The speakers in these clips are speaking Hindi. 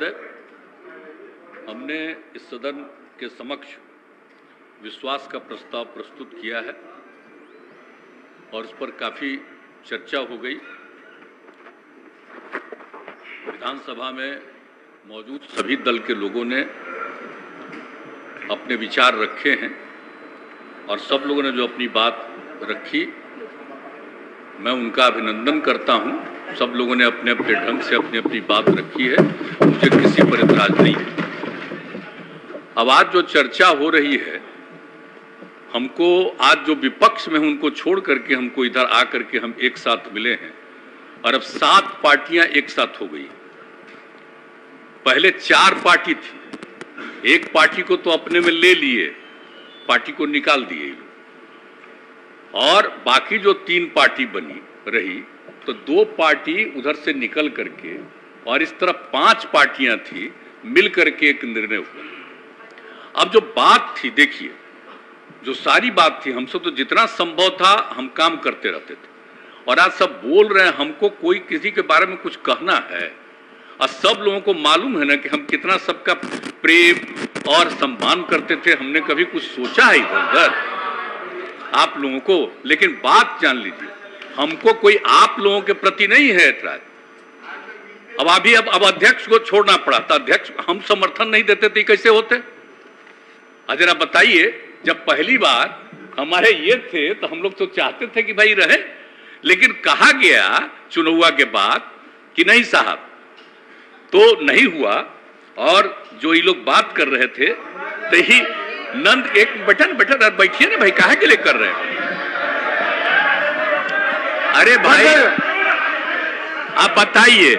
महोदय, हमने इस सदन के समक्ष विश्वास का प्रस्ताव प्रस्तुत किया है और इस पर काफ़ी चर्चा हो गई। विधानसभा में मौजूद सभी दल के लोगों ने अपने विचार रखे हैं और सब लोगों ने जो अपनी बात रखी, मैं उनका अभिनंदन करता हूं। सब लोगों ने अपने अपने ढंग से अपनी अपनी बात रखी है, मुझे किसी पर इतराज नहीं है। अब आज जो चर्चा हो रही है, हमको आज जो विपक्ष में उनको छोड़ करके हमको इधर आकर के हम एक साथ मिले हैं और अब 7 पार्टियां एक साथ हो गई। पहले 4 पार्टी थी, एक पार्टी को तो अपने में ले लिए, पार्टी को निकाल दिए और बाकी जो 3 पार्टी बनी रही तो 2 पार्टी उधर से निकल करके और इस तरफ 5 पार्टियां थी, मिल करके एक निर्णय हुआ। अब जो बात थी, देखिए, जो सारी बात थी, हमसे तो जितना संभव था हम काम करते रहते थे और आज सब बोल रहे हैं हमको कोई किसी के बारे में कुछ कहना है और सब लोगों को मालूम है ना कि हम कितना सबका प्रेम और सम्मान करते थे। हमने कभी कुछ सोचा है इधर आप लोगों को, लेकिन बात जान लीजिए, हमको कोई आप लोगों के प्रति नहीं है ऐतराज। अब अभी अब अध्यक्ष को छोड़ना पड़ा था, अध्यक्ष हम समर्थन नहीं देते थे, कैसे होते? जरा बताइए, जब पहली बार हमारे ये थे तो हम लोग तो चाहते थे कि भाई रहे, लेकिन कहा गया चुनाव के बाद कि नहीं साहब, तो नहीं हुआ। और जो ये लोग बात कर रहे थे तो ही नंद एक बैठन बैठिए ना भाई, काहे के लिए कर रहे हैं? अरे भाई आप बताइए,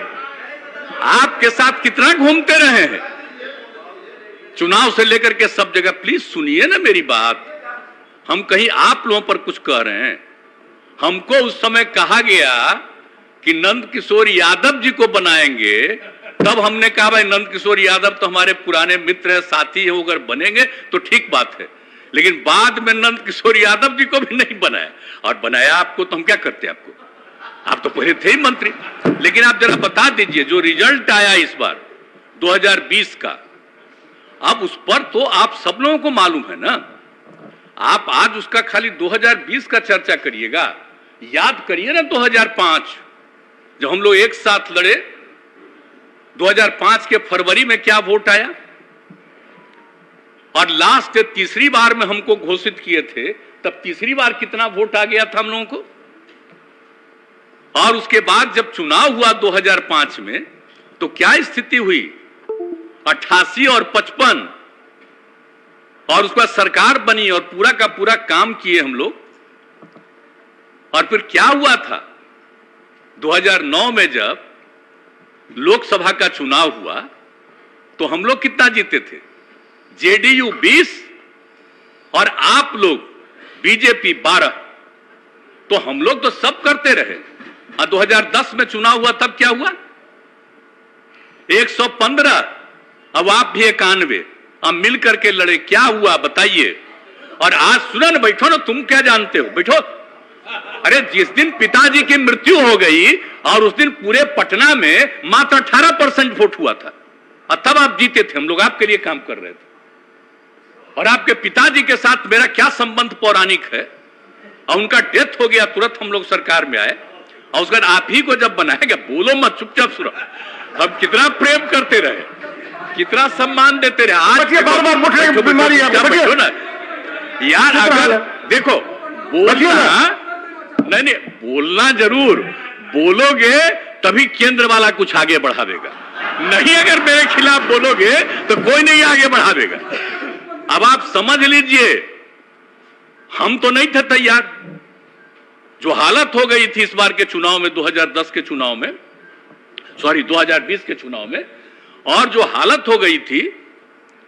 आपके साथ कितना घूमते रहे हैं चुनाव से लेकर के सब जगह। प्लीज सुनिए ना मेरी बात, हम कहीं आप लोगों पर कुछ कह रहे हैं? हमको उस समय कहा गया कि नंद किशोर यादव जी को बनाएंगे, तब हमने कहा भाई नंद किशोर यादव तो हमारे पुराने मित्र है, साथी है, वो अगर बनेंगे तो ठीक बात है। लेकिन बाद में नंद किशोर यादव जी को भी नहीं बनाया, और बनाया आपको तो हम क्या करते? आपको, आप तो पहले थे ही मंत्री। लेकिन आप जरा बता दीजिए, जो रिजल्ट आया इस बार 2020 का, अब उस पर तो आप सब लोगों को मालूम है ना। आप आज उसका खाली 2020 का चर्चा करिएगा, याद करिए ना 2005 जब हम लोग एक साथ लड़े, 2005 के फरवरी में क्या वोट आया, और लास्ट तीसरी बार में हमको घोषित किए थे, तब तीसरी बार कितना वोट आ गया था हम लोगों को। और उसके बाद जब चुनाव हुआ 2005 में तो क्या स्थिति हुई, 88 और 55, और उसके बाद सरकार बनी और पूरा का पूरा काम किए हम लोग। और फिर क्या हुआ था 2009 में जब लोकसभा का चुनाव हुआ तो हम लोग कितना जीते थे? जेडीयू 20 और आप लोग बीजेपी 12। तो हम लोग तो सब करते रहे। और 2010 में चुनाव हुआ तब क्या हुआ? 115, अब आप भी 91, अब मिल करके लड़े, क्या हुआ बताइए? और आज सुना ना, बैठो ना, तुम क्या जानते हो, बैठो। अरे जिस दिन पिताजी की मृत्यु हो गई और उस दिन पूरे पटना में मात्र 18% वोट हुआ था और तब आप जीते थे। हम लोग आपके लिए काम कर रहे थे और आपके पिताजी के साथ मेरा क्या संबंध पौराणिक है। और उनका डेथ हो गया, तुरंत हम लोग सरकार में आए और उसके बाद आप ही को जब बनाया गया, बोलो मत, चुपचाप सुनो, हम कितना प्रेम करते रहे, कितना सम्मान देते रहे। आज बार बीमारी ना यार, अगर देखो बोलना नहीं, बोलना जरूर बोलोगे तभी केंद्र वाला कुछ आगे बढ़ावेगा, नहीं अगर मेरे खिलाफ बोलोगे तो कोई नहीं आगे बढ़ावेगा। अब आप समझ लीजिए, हम तो नहीं थे तैयार। जो हालत हो गई थी इस बार के चुनाव में, 2010 के चुनाव में, सॉरी 2020 के चुनाव में, और जो हालत हो गई थी,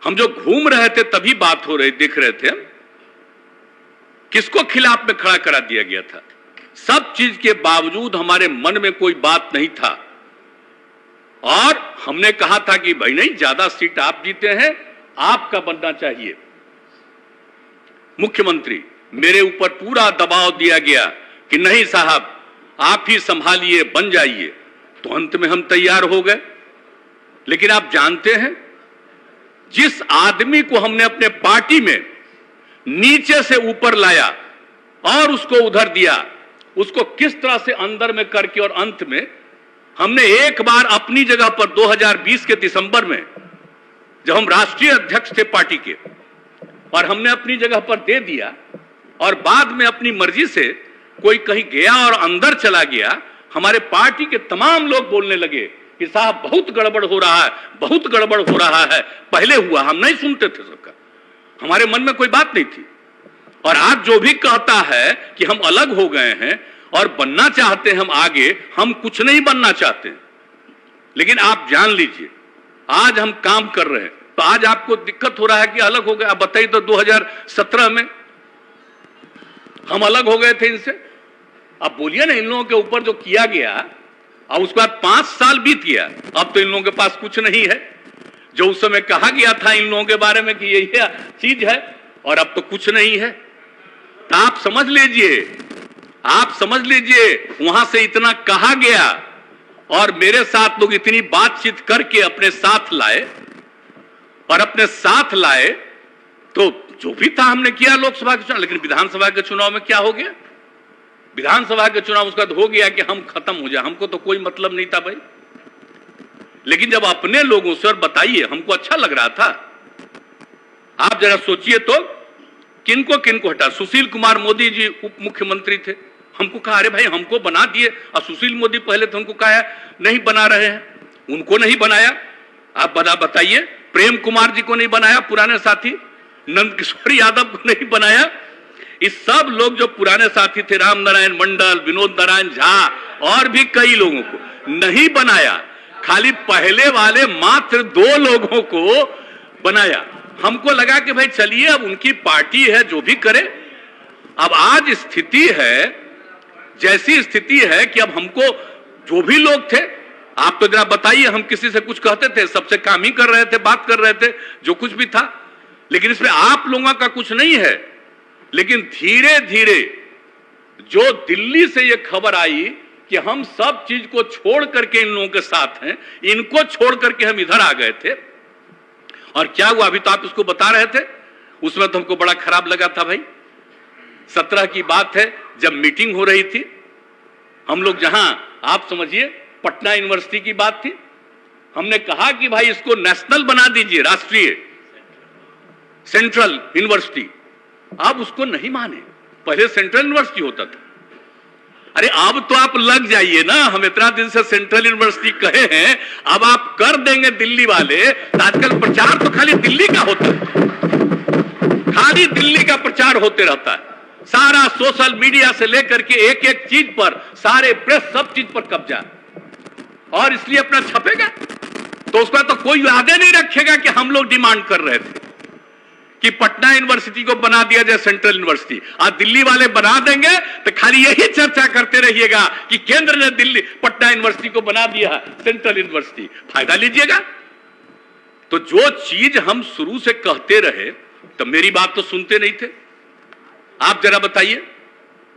हम जो घूम रहे थे तभी बात हो रही, देख रहे थे हम किसको खिलाफ में खड़ा करा दिया गया था। सब चीज के बावजूद हमारे मन में कोई बात नहीं था और हमने कहा था कि भाई नहीं, ज्यादा सीट आप जीते हैं, आपका बनना चाहिए मुख्यमंत्री। मेरे ऊपर पूरा दबाव दिया गया कि नहीं साहब आप ही संभालिए, बन जाइए। तो अंत में हम तैयार हो गए लेकिन आप जानते हैं, जिस आदमी को हमने अपने पार्टी में नीचे से ऊपर लाया और उसको उधर दिया, उसको किस तरह से अंदर में करके और अंत में हमने एक बार अपनी जगह पर 2020 के दिसंबर में, जब हम राष्ट्रीय अध्यक्ष थे पार्टी के, और हमने अपनी जगह पर दे दिया, और बाद में अपनी मर्जी से कोई कहीं गया और अंदर चला गया, हमारे पार्टी के तमाम लोग बोलने लगे कि साहब बहुत गड़बड़ हो रहा है, बहुत गड़बड़ हो रहा है। पहले हुआ, हम नहीं सुनते थे सबका, हमारे मन में कोई बात नहीं थी। और आज जो भी कहता है कि हम अलग हो गए हैं और बनना चाहते हैं हम आगे, हम कुछ नहीं बनना चाहते। लेकिन आप जान लीजिए, आज हम काम कर रहे हैं, तो आज आपको दिक्कत हो रहा है कि अलग हो गए। आप बताइए तो 2017 में हम अलग हो गए थे इनसे। अब बोलिए ना, इन लोगों के ऊपर जो किया गया, और उसके बाद 5 साल बीत गया, अब तो इन लोगों के पास कुछ नहीं है। जो उस समय कहा गया था इन लोगों के बारे में कि यही चीज है, और अब तो कुछ नहीं है। तो आप समझ लीजिए, वहां से इतना कहा गया और मेरे साथ लोग इतनी बातचीत करके अपने साथ लाए, और अपने साथ लाए तो जो भी था हमने किया लोकसभा के चुनाव। लेकिन विधानसभा के चुनाव में क्या हो गया? विधानसभा के चुनाव उसका तो हो गया कि हम खत्म हो जाए, हमको तो कोई मतलब नहीं था भाई। लेकिन जब अपने लोगों से, और बताइए, हमको अच्छा लग रहा था। आप जरा सोचिए तो, किनको किनको हटा? सुशील कुमार मोदी जी उप मुख्यमंत्री थे, हमको कहा अरे भाई हमको बना दिए, और सुशील मोदी पहले तो उनको कहा नहीं बना रहे हैं, उनको नहीं बनाया। आप बताइए, प्रेम कुमार जी को नहीं बनाया, पुराने साथी नंद किशोर यादव को नहीं बनाया। इस सब लोग जो पुराने साथी थे, राम नारायण मंडल, विनोद नारायण झा और भी कई लोगों को नहीं बनाया, खाली पहले वाले मात्र 2 लोगों को बनाया। हमको लगा कि भाई चलिए, अब उनकी पार्टी है, जो भी करे। अब आज स्थिति है, जैसी स्थिति है कि अब हमको जो भी लोग थे, आप तो जरा बताइए, हम किसी से कुछ कहते थे? सबसे काम ही कर रहे थे, बात कर रहे थे, जो कुछ भी था। लेकिन इसमें आप लोगों का कुछ नहीं है। लेकिन धीरे धीरे जो दिल्ली से यह खबर आई कि हम सब चीज को छोड़ करके इन लोगों के साथ हैं, इनको छोड़ करके हम इधर आ गए थे, और क्या हुआ अभी तो आप इसको बता रहे थे। उसमें तो हमको बड़ा खराब लगा था भाई। 17 की बात है, जब मीटिंग हो रही थी, हम लोग जहां, आप समझिए, पटना यूनिवर्सिटी की बात थी, हमने कहा कि भाई इसको नेशनल बना दीजिए, राष्ट्रीय, सेंट्रल यूनिवर्सिटी। आप उसको नहीं माने, पहले सेंट्रल यूनिवर्सिटी होता था। अरे अब तो आप लग जाइए ना, हम इतना दिन से सेंट्रल यूनिवर्सिटी कहे हैं, अब आप कर देंगे दिल्ली वाले। आजकल प्रचार तो खाली दिल्ली का होता है, खाली दिल्ली का प्रचार होते रहता है। सारा सोशल मीडिया से लेकर के एक एक चीज पर, सारे प्रेस, सब चीज पर कब्जा, और इसलिए अपना छपेगा तो उसका तो कोई वादे नहीं रखेगा कि हम लोग डिमांड कर रहे थे कि पटना यूनिवर्सिटी को बना दिया जाए सेंट्रल यूनिवर्सिटी। आज दिल्ली वाले बना देंगे तो खाली यही चर्चा करते रहिएगा कि केंद्र ने दिल्ली पटना यूनिवर्सिटी को बना दिया सेंट्रल यूनिवर्सिटी, फायदा लीजिएगा। तो जो चीज हम शुरू से कहते रहे, तो मेरी बात तो सुनते नहीं थे। आप जरा बताइए,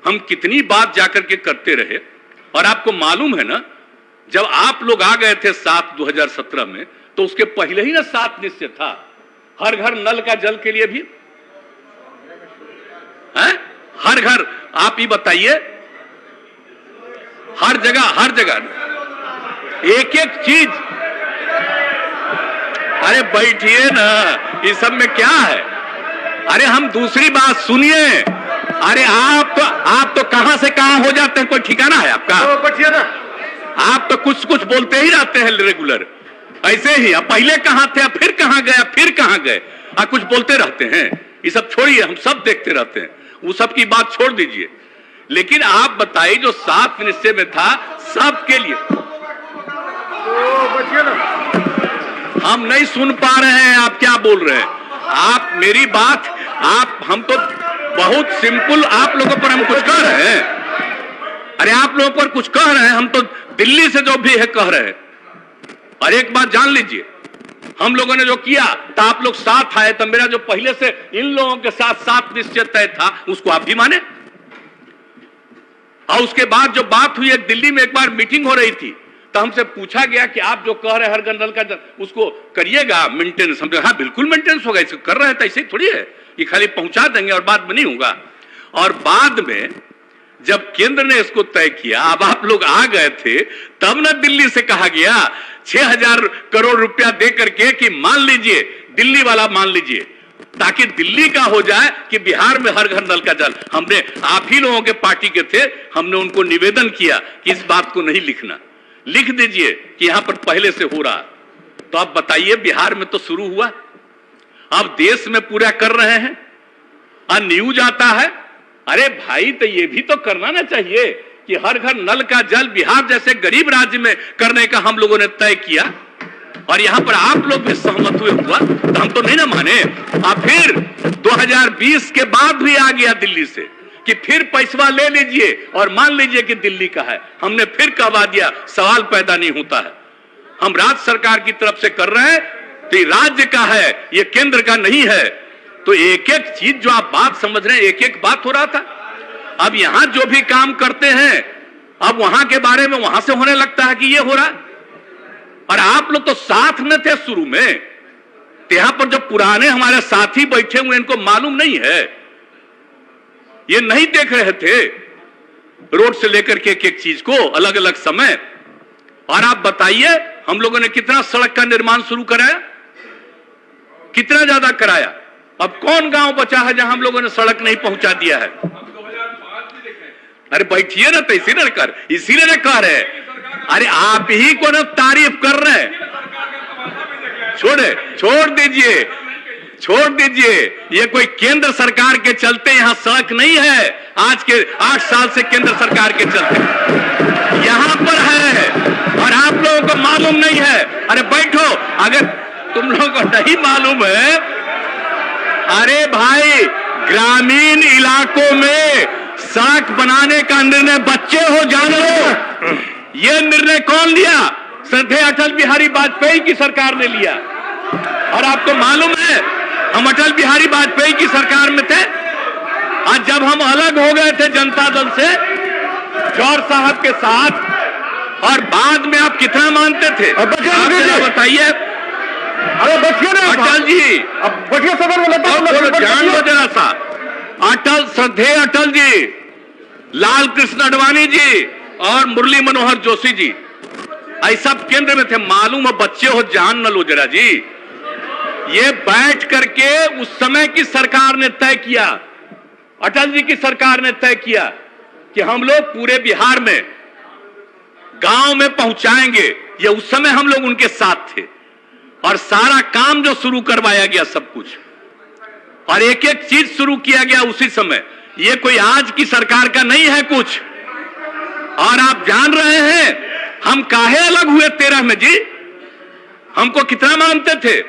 हम कितनी बात जाकर के करते रहे। और आपको मालूम है ना, जब आप लोग आ गए थे 2017 में, तो उसके पहले ही ना 7 निश्चय था, हर घर नल का जल के लिए भी है? हर घर, आप ही बताइए, हर जगह एक एक चीज। अरे बैठिए ना, इस सब में क्या है? अरे हम दूसरी बात सुनिए। अरे आप तो कहां से कहां हो जाते हैं, कोई ठिकाना है आपका? बैठिए ना, आप तो कुछ कुछ बोलते ही रहते हैं रेगुलर, ऐसे ही। अब पहले कहां थे, फिर कहां गए, फिर कहां गए, आप कुछ बोलते रहते हैं। ये सब छोड़िए, हम सब देखते रहते हैं, वो सब की बात छोड़ दीजिए। लेकिन आप बताइए, जो 7 निश्चय में था सबके लिए, हम नहीं सुन पा रहे हैं आप क्या बोल रहे हैं। आप मेरी बात, हम तो बहुत सिंपल, आप लोगों पर हम कुछ कह रहे हैं? अरे आप लोगों पर कुछ कह रहे हैं, हम तो दिल्ली से जो भी है कह रहे हैं। और एक बात जान लीजिए, हम लोगों ने जो किया, तो आप लोग साथ आए, तो मेरा जो पहले से इन लोगों के साथ 7 निश्चय तय था, उसको आप भी माने। और उसके बाद जो बात हुई, एक दिल्ली में एक बार मीटिंग हो रही थी, तो हमसे पूछा गया कि आप जो कह रहे हैं हर घर नल का जल उसको करिएगा मेंटेनेंस। हमने हाँ बिल्कुल मेंटेनेंस होगा, इसको कर रहे हैं तो ऐसे ही थोड़ी है, ये खाली पहुंचा देंगे और बाद में नहीं होगा। और बाद में जब केंद्र ने इसको तय किया, अब आप लोग आ गए थे, तब ना दिल्ली से कहा गया 6,000 करोड़ रुपया दे करके कि मान लीजिए दिल्ली वाला मान लीजिए, ताकि दिल्ली का हो जाए कि बिहार में हर घर नल का जल। हमने आप ही लोगों के पार्टी के थे, हमने उनको निवेदन किया कि इस बात को नहीं लिखना, लिख दीजिए कि यहां पर पहले से हो रहा। तो आप बताइए बिहार में तो शुरू हुआ, अब देश में पूरा कर रहे हैं और न्यूज आता है। अरे भाई तो ये भी तो करना ना चाहिए कि हर घर नल का जल बिहार जैसे गरीब राज्य में करने का हम लोगों ने तय किया और यहां पर आप लोग भी सहमत हुए हुआ, तो हम तो नहीं ना माने। और फिर 2020 के बाद भी आ गया दिल्ली से कि फिर पैसा ले लीजिए और मान लीजिए कि दिल्ली का है। हमने फिर कहवा दिया, सवाल पैदा नहीं होता है। हम राज्य सरकार की तरफ से कर रहे हैं तो ये राज्य का है, ये केंद्र का नहीं है। तो एक एक चीज जो आप बात समझ रहे हैं, एक एक बात हो रहा था। अब यहां जो भी काम करते हैं, अब वहां के बारे में वहां से होने लगता है कि ये हो रहा है। और आप लोग तो साथ में थे शुरू में, तो यहां पर जो पुराने हमारे साथी बैठे हुए इनको मालूम नहीं है, ये नहीं देख रहे थे रोड से लेकर के एक एक चीज को अलग अलग समय। और आप बताइए हम लोगों ने कितना सड़क का निर्माण शुरू कराया, कितना ज्यादा कराया। अब कौन गांव बचा है जहां हम लोगों ने सड़क नहीं पहुंचा दिया है? अरे बैठिए ना, तो इसीलिए कर, इसीलिए ना कह रहे। अरे आप ही को ना तारीफ कर रहे हैं। छोड़ दीजिए, छोड़ दीजिए। ये कोई केंद्र सरकार के चलते यहां सड़क नहीं है, आज के 8 साल से केंद्र सरकार के चलते यहां पर है और आप लोगों को मालूम नहीं है। अरे बैठो, अगर तुम लोगों को नहीं मालूम है, अरे भाई ग्रामीण इलाकों में सड़क बनाने का निर्णय बच्चे हो जान लो, यह निर्णय कौन लिया? श्रद्धेय अटल बिहारी वाजपेयी की सरकार ने लिया। और आपको मालूम है हम अटल बिहारी वाजपेयी की सरकार में थे, आज जब हम अलग हो गए थे जनता दल से जौहर साहब के साथ, और बाद में आप कितना मानते थे आप बताइए? अरे बचिए ना अटल जी, अब बचिए सदन में जान लो जरा सा। अटल, श्रद्धेय अटल जी, लाल कृष्ण आडवाणी जी और मुरली मनोहर जोशी जी, ऐसा केंद्र में थे। मालूम है बच्चे हो, जान न लो जरा जी। ये बैठ करके उस समय की सरकार ने तय किया, अटल जी की सरकार ने तय किया कि हम लोग पूरे बिहार में गांव में पहुंचाएंगे। ये उस समय हम लोग उनके साथ थे और सारा काम जो शुरू करवाया गया सब कुछ, और एक एक चीज शुरू किया गया उसी समय। ये कोई आज की सरकार का नहीं है कुछ। और आप जान रहे हैं हम काहे अलग हुए 13 में जी? हमको कितना मानते थे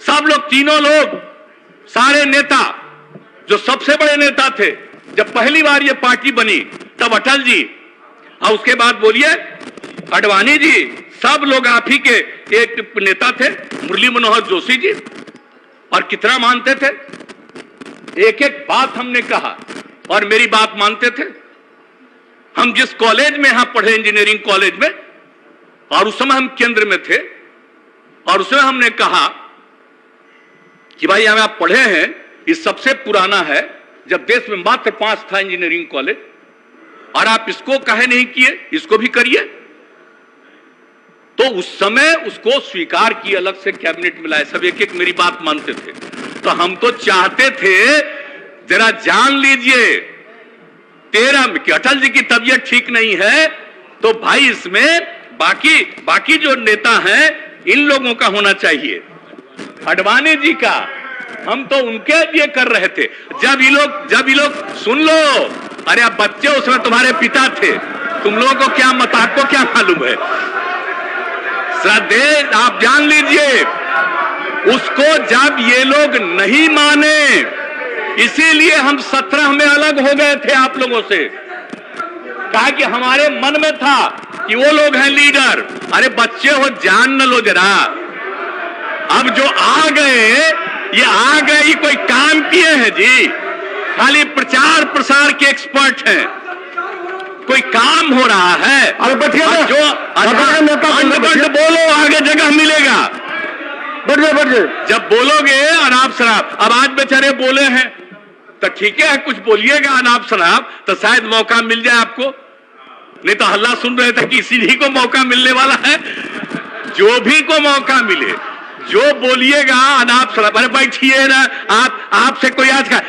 सब लोग, तीनों लोग, सारे नेता, जो सबसे बड़े नेता थे। जब पहली बार ये पार्टी बनी तब अटल जी, और उसके बाद बोलिए आडवाणी जी, सब लोग आप ही के एक नेता थे, मुरली मनोहर जोशी जी, और कितना मानते थे। एक एक बात हमने कहा और मेरी बात मानते थे। हम जिस कॉलेज में यहां पढ़े, इंजीनियरिंग कॉलेज में, और उस समय हम केंद्र में थे, और उसमें हमने कहा कि भाई हमें आप पढ़े हैं, ये सबसे पुराना है, जब देश में मात्र 5 था इंजीनियरिंग कॉलेज, और आप इसको काहे नहीं किए, इसको भी करिए। तो उस समय उसको स्वीकार किए, अलग से कैबिनेट मिला है, सब एक एक मेरी बात मानते थे। तो हम तो चाहते थे जरा जान लीजिए 13 में कि अटल जी की तबीयत ठीक नहीं है, तो भाई इसमें बाकी जो नेता हैं इन लोगों का होना चाहिए। आडवाणी जी का हम तो उनके लिए कर रहे थे। जब ये लोग सुन लो, अरे अब बच्चे उसमें तुम्हारे पिता थे, तुम लोगों को क्या मत, आपको क्या मालूम है? श्रद्धेय आप जान लीजिए, उसको जब ये लोग नहीं माने, इसीलिए हम 17 में अलग हो गए थे आप लोगों से। कहा कि हमारे मन में था कि वो लोग हैं लीडर। अरे बच्चे हो, जान न लो जरा। अब जो आ गए, ये कोई काम किए हैं जी? खाली प्रचार प्रसार के एक्सपर्ट हैं। कोई काम हो रहा है। अरे बैठिए और ना। जो अंड बोलो, आगे जगह मिलेगा। बैठिए। जब बोलोगे अनाप शराब, अब आज बेचारे बोले हैं तो ठीक है, कुछ बोलिएगा अनाप शराब तो शायद मौका मिल जाए आपको। नहीं तो हल्ला सुन रहे थे कि इसी ही को मौका मिलने वाला है। जो भी को मौका मिले, जो बोलिएगा अनाप शराब, अरे बैठिए ना। आपसे कोई आज का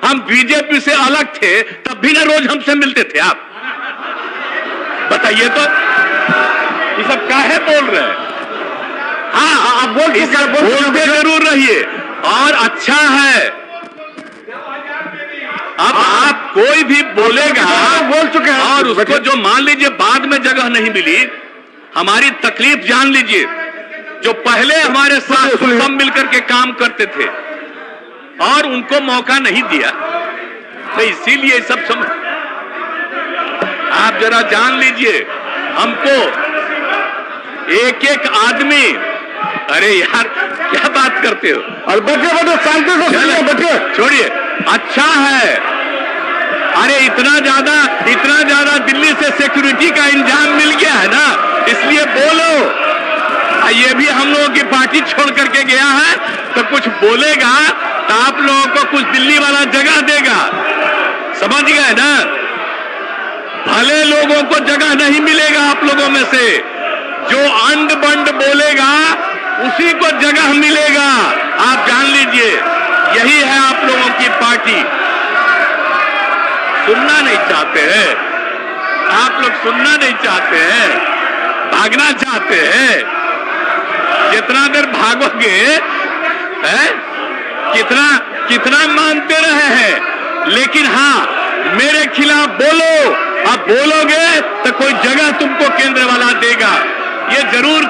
हम बीजेपी से अलग थे तब भी ना रोज हमसे मिलते थे आप। बताइए तो ये सब काहे बोल रहे हैं? हाँ, आप बोलते जरूर रहिए और अच्छा है। अब आप कोई भी बोलेगा, बोल चुके हैं और उसको जो मान लीजिए बाद में जगह नहीं मिली, हमारी तकलीफ जान लीजिए। जो पहले हमारे साथ सब मिलकर के काम करते थे और उनको मौका नहीं दिया, तो इसीलिए सब समझ, आप जरा जान लीजिए। हमको एक एक आदमी, अरे यार क्या बात करते हो? और बैठिए शांति से सुनिए, बैठिए। छोड़िए, अच्छा है। अरे इतना ज्यादा दिल्ली से सिक्योरिटी का इंतजाम मिल गया है ना, इसलिए बोलो। ये भी हम लोगों की पार्टी छोड़ करके गया है तो कुछ बोलेगा तो आप लोगों को कुछ दिल्ली वाला जगह देगा, समझ गए ना? भले लोगों को जगह नहीं मिलेगा आप लोगों में से, जो अंड बंड बोलेगा उसी को जगह मिलेगा। आप जान लीजिए, यही है आप लोगों की पार्टी। सुनना नहीं चाहते हैं आप लोग, सुनना नहीं चाहते हैं, भागना चाहते हैं। जितना देर भागोगे है, कितना मानते रहे हैं, लेकिन हाँ मेरे खिलाफ बोलो। अब बोलोगे तो कोई जगह तुमको केंद्र वाला देगा। ये जरूर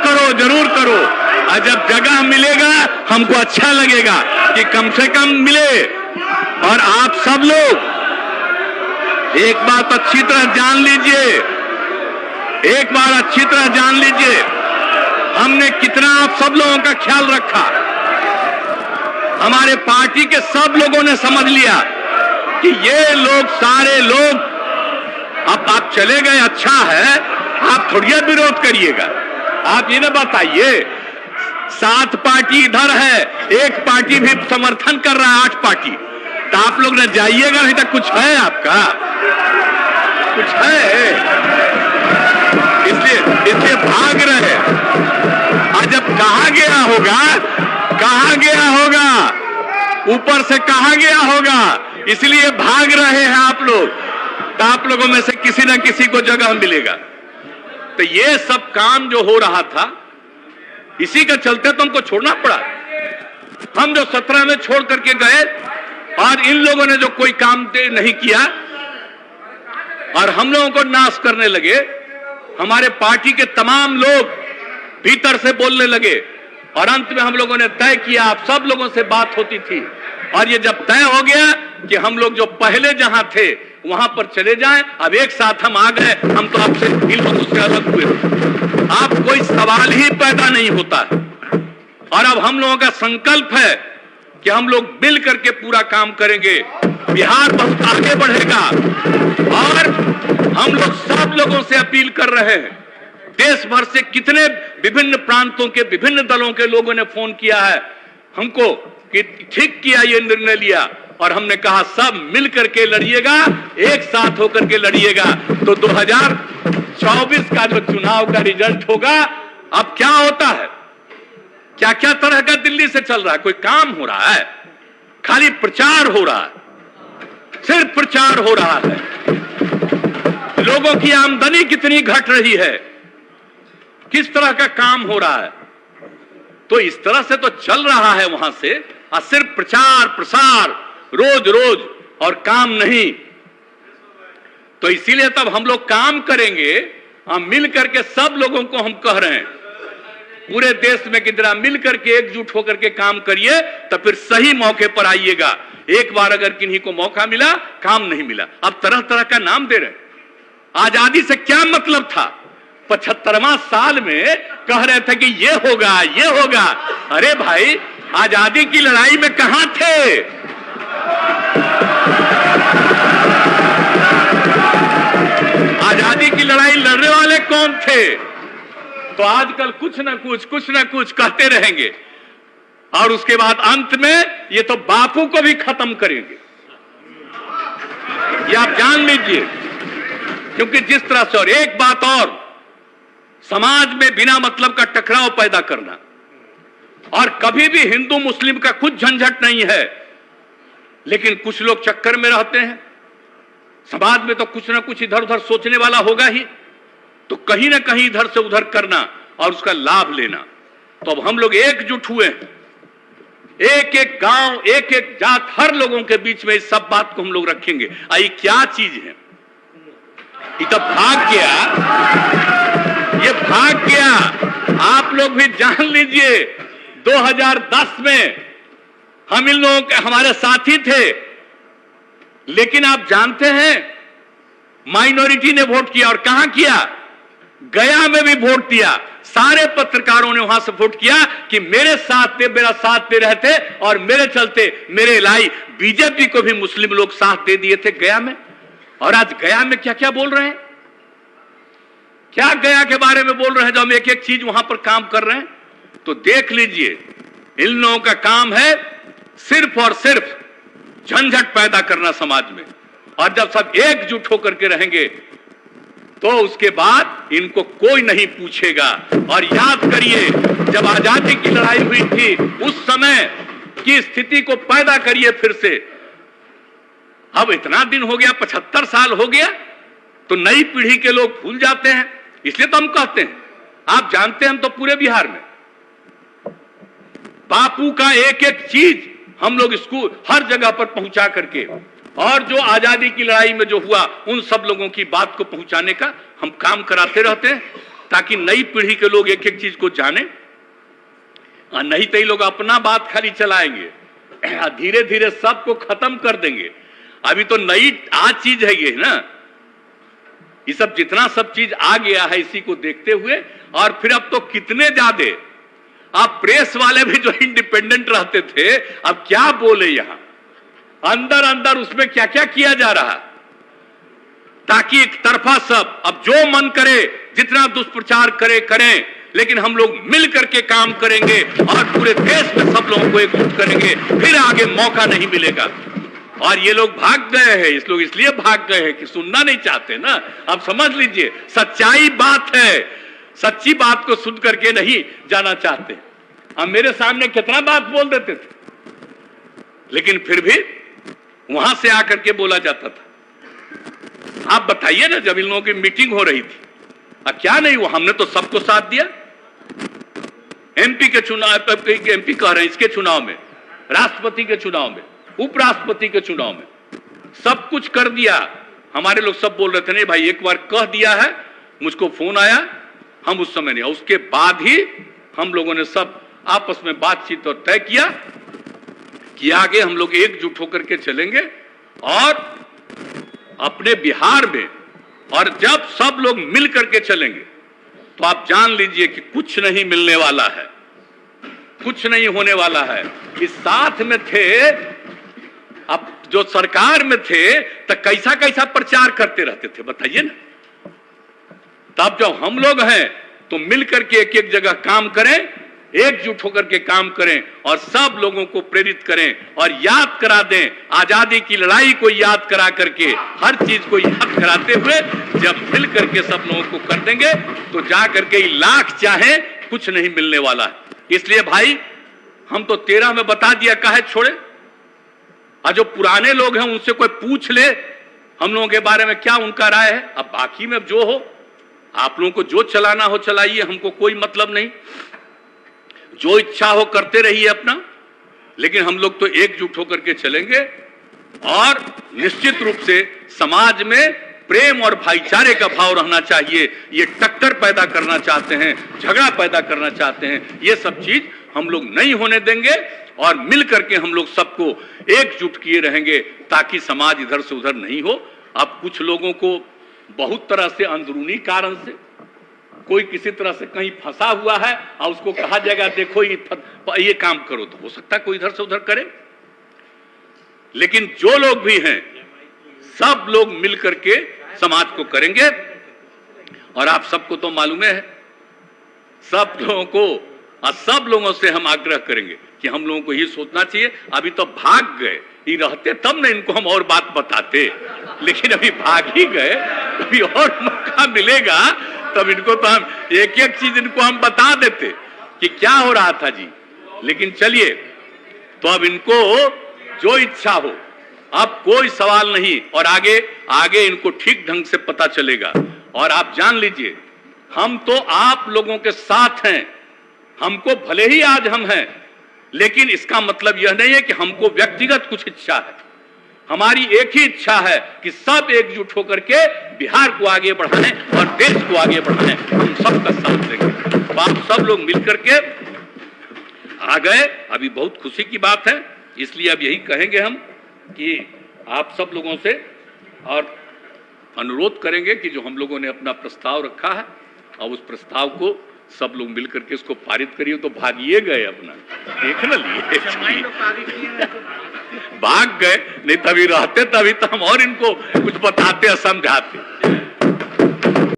करो। और जब जगह मिलेगा हमको अच्छा लगेगा कि कम से कम मिले। और आप सब लोग एक बात अच्छी तरह जान लीजिए, हमने कितना आप सब लोगों का ख्याल रखा। हमारे पार्टी के सब लोगों ने समझ लिया कि ये लोग सारे लोग, अब आप चले गए, अच्छा है, आप थोड़ा विरोध करिएगा। आप ये ना बताइए, 7 पार्टी इधर है, एक पार्टी भी समर्थन कर रहा है, 8 पार्टी, तो आप लोग न जाइएगा, नहीं तो कुछ है आपका, कुछ है, इसलिए भाग रहे। आज जब कहा गया होगा, ऊपर से कहा गया होगा, इसलिए भाग रहे हैं आप लोग। तो आप लोगों में से किसी न किसी को जगह मिलेगा। तो ये सब काम जो हो रहा था, इसी के चलते तो हमको छोड़ना पड़ा। हम जो 17 में छोड़ करके गए और इन लोगों ने जो कोई काम नहीं किया और हम लोगों को नाश करने लगे, हमारे पार्टी के तमाम लोग भीतर से बोलने लगे और अंत में हम लोगों ने तय किया, आप सब लोगों से बात होती थी और ये जब तय हो गया कि हम लोग जो पहले जहां थे वहां पर चले जाएं, अब एक साथ हम आ गए, हम तो आपसे इन लोगों से अलग हुए। आप कोई सवाल ही पैदा नहीं होता है। और अब हम लोगों का संकल्प है कि हम लोग मिल करके पूरा काम करेंगे, बिहार बहुत आगे बढ़ेगा। और हम लोग सब लोगों से अपील कर रहे हैं, देश भर से कितने विभिन्न प्रांतों के विभिन्न दलों के लोगों ने फोन किया है हमको कि ठीक किया, ये निर्णय लिया और हमने कहा सब मिल करके लड़िएगा, एक साथ होकर के लड़िएगा। तो 2024 का जो चुनाव का रिजल्ट होगा, अब क्या होता है, क्या क्या तरह का दिल्ली से चल रहा है, कोई काम हो रहा है, खाली प्रचार हो रहा है, सिर्फ प्रचार हो रहा है। लोगों की आमदनी कितनी घट रही है, किस तरह का काम हो रहा है। तो इस तरह से तो चल रहा है वहां से, और सिर्फ प्रचार प्रसार रोज रोज और काम नहीं। तो इसीलिए तब हम लोग काम करेंगे, हम मिल करके सब लोगों को हम कह रहे हैं पूरे देश में कि जरा मिल करके एकजुट होकर के काम करिए, तो फिर सही मौके पर आइएगा। एक बार अगर किन्हीं को मौका मिला, काम नहीं मिला, अब तरह तरह का नाम दे रहे हैं। आजादी से क्या मतलब था, 75वां साल में कह रहे थे कि ये होगा ये होगा। अरे भाई, आजादी की लड़ाई में कहां थे? आजादी लड़ाई लड़ने वाले कौन थे? तो आजकल कुछ ना कुछ कहते रहेंगे और उसके बाद अंत में ये तो बापू को भी खत्म करेंगे, ये आप जान लीजिए। क्योंकि जिस तरह से, और एक बात और, समाज में बिना मतलब का टकराव पैदा करना, और कभी भी हिंदू मुस्लिम का कुछ झंझट नहीं है, लेकिन कुछ लोग चक्कर में रहते हैं। समाज में तो कुछ ना कुछ इधर उधर सोचने वाला होगा ही, तो कहीं ना कहीं इधर से उधर करना और उसका लाभ लेना। तो अब हम लोग एकजुट हुए हैं, एक एक गांव, एक एक जात, हर लोगों के बीच में इस सब बात को हम लोग रखेंगे। आई क्या चीज है? ये तो भाग गया, ये भाग गया। आप लोग भी जान लीजिए, 2010 में हम इन लोगों के, हमारे साथी थे, लेकिन आप जानते हैं माइनॉरिटी ने वोट किया, और कहां किया? गया में भी वोट दिया। सारे पत्रकारों ने वहां से वोट किया कि मेरे साथ थे, मेरा साथ दे रहे थे, और मेरे चलते मेरे लाई बीजेपी को भी मुस्लिम लोग साथ दे दिए थे गया में। और आज गया में क्या क्या बोल रहे हैं, क्या गया के बारे में बोल रहे हैं, जो हम एक एक चीज वहां पर काम कर रहे हैं। तो देख लीजिए, इन लोगों का काम है सिर्फ और सिर्फ झंझट पैदा करना समाज में। और जब सब एकजुट होकर के रहेंगे तो उसके बाद इनको कोई नहीं पूछेगा। और याद करिए, जब आजादी की लड़ाई हुई थी, उस समय की स्थिति को पैदा करिए फिर से। अब इतना दिन हो गया, 75 साल हो गया, तो नई पीढ़ी के लोग भूल जाते हैं। इसलिए तो हम कहते हैं, आप जानते हैं, हम तो पूरे बिहार में बापू का एक एक चीज हम लोग स्कूल हर जगह पर पहुंचा करके, और जो आजादी की लड़ाई में जो हुआ उन सब लोगों की बात को पहुंचाने का हम काम कराते रहते हैं, ताकि नई पीढ़ी के लोग एक एक चीज को जाने। नहीं तो ये लोग अपना बात खाली चलाएंगे, धीरे धीरे सबको खत्म कर देंगे। अभी तो नई आज चीज है ये ना, ये सब जितना सब चीज आ गया है, इसी को देखते हुए। और फिर अब तो कितने ज्यादा, आप प्रेस वाले भी जो इंडिपेंडेंट रहते थे, अब क्या बोले यहां अंदर अंदर उसमें क्या क्या किया जा रहा, ताकि एक तरफा सब अब जो मन करे जितना दुष्प्रचार करे करें, लेकिन हम लोग मिल करके काम करेंगे और पूरे देश में सब लोगों को एकजुट करेंगे, फिर आगे मौका नहीं मिलेगा। और ये लोग भाग गए हैं, इस लोग इसलिए भाग गए हैं कि सुनना नहीं चाहते ना। अब समझ लीजिए, सच्चाई बात है, सच्ची बात को सुन करके नहीं जाना चाहते। अब मेरे सामने कितना बात बोल देते थे, लेकिन फिर भी वहां से आकर के बोला जाता था। आप बताइए ना, जब इन लोगों की मीटिंग हो रही थी, अब क्या नहीं हुआ? हमने तो सबको साथ दिया। एमपी के चुनाव, एमपी कह रहे हैं, इसके चुनाव में, राष्ट्रपति के चुनाव में, उपराष्ट्रपति के चुनाव में, सब कुछ कर दिया। हमारे लोग सब बोल रहे थे, नहीं भाई एक बार कह दिया है, मुझको फोन आया, हम उस समय नहीं। उसके बाद ही हम लोगों ने सब आपस में बातचीत और तय किया कि आगे हम लोग एकजुट होकर के चलेंगे और अपने बिहार में। और जब सब लोग मिल करके चलेंगे तो आप जान लीजिए कि कुछ नहीं मिलने वाला है, कुछ नहीं होने वाला है। इस साथ में थे, अब जो सरकार में थे, तो कैसा कैसा प्रचार करते रहते थे बताइए ना। तब जब हम लोग हैं तो मिल करके एक एक जगह काम करें, एकजुट होकर के काम करें और सब लोगों को प्रेरित करें और याद करा दें, आजादी की लड़ाई को याद करा करके, हर चीज को याद कराते हुए जब मिल करके सब लोगों को कर देंगे तो जा करके लाख चाहे कुछ नहीं मिलने वाला है। इसलिए भाई हम तो 13 में बता दिया, काहे छोड़े। और जो पुराने लोग हैं उनसे कोई पूछ ले हम लोगों के बारे में क्या उनका राय है। अब बाकी में जो हो, आप लोगों को जो चलाना हो चलाइए, हमको कोई मतलब नहीं, जो इच्छा हो करते रहिए अपना, लेकिन हम लोग तो एकजुट होकर के चलेंगे। और निश्चित रूप से समाज में प्रेम और भाईचारे का भाव रहना चाहिए। ये टक्कर पैदा करना चाहते हैं, झगड़ा पैदा करना चाहते हैं, ये सब चीज हम लोग नहीं होने देंगे और मिल करके हम लोग सबको एकजुट किए रहेंगे ताकि समाज इधर से उधर नहीं हो। अब कुछ लोगों को बहुत तरह से अंदरूनी कारण से कोई किसी तरह से कहीं फंसा हुआ है और उसको कहा जाएगा देखो ये काम करो, तो हो सकता है कोई इधर से उधर करे। लेकिन जो लोग भी हैं सब लोग मिल करके समाज को करेंगे और आप सबको तो मालूम है, सब लोगों को और सब लोगों से हम आग्रह करेंगे कि हम लोगों को ये सोचना चाहिए, अभी तो भाग गए, ये रहते तब ना इनको हम और बात बताते, लेकिन अभी भाग ही गए, अभी और मौका मिलेगा तब इनको तो हम एक एक चीज इनको हम बता देते कि क्या हो रहा था जी। लेकिन चलिए, तो अब इनको जो इच्छा हो, अब कोई सवाल नहीं, और आगे आगे इनको ठीक ढंग से पता चलेगा। और आप जान लीजिए, हम तो आप लोगों के साथ हैं, हमको भले ही आज हम हैं, लेकिन इसका मतलब यह नहीं है कि हमको व्यक्तिगत कुछ इच्छा है। हमारी एक ही इच्छा है कि सब एकजुट होकर के बिहार को आगे बढ़ाएं और देश को आगे बढ़ाएं। हम सबका साथ देंगे। तो आप सब लोग मिलकर के आ गए, अभी बहुत खुशी की बात है। इसलिए अब यही कहेंगे हम कि आप सब लोगों से, और अनुरोध करेंगे कि जो हम लोगों ने अपना प्रस्ताव रखा है, और उस प्रस्ताव को सब लोग मिलकर के इसको पारित करिए। तो भागिए गए, अपना देख न लिए, भाग गए, नहीं तभी रहते, तभी तो हम और इनको कुछ बताते समझाते।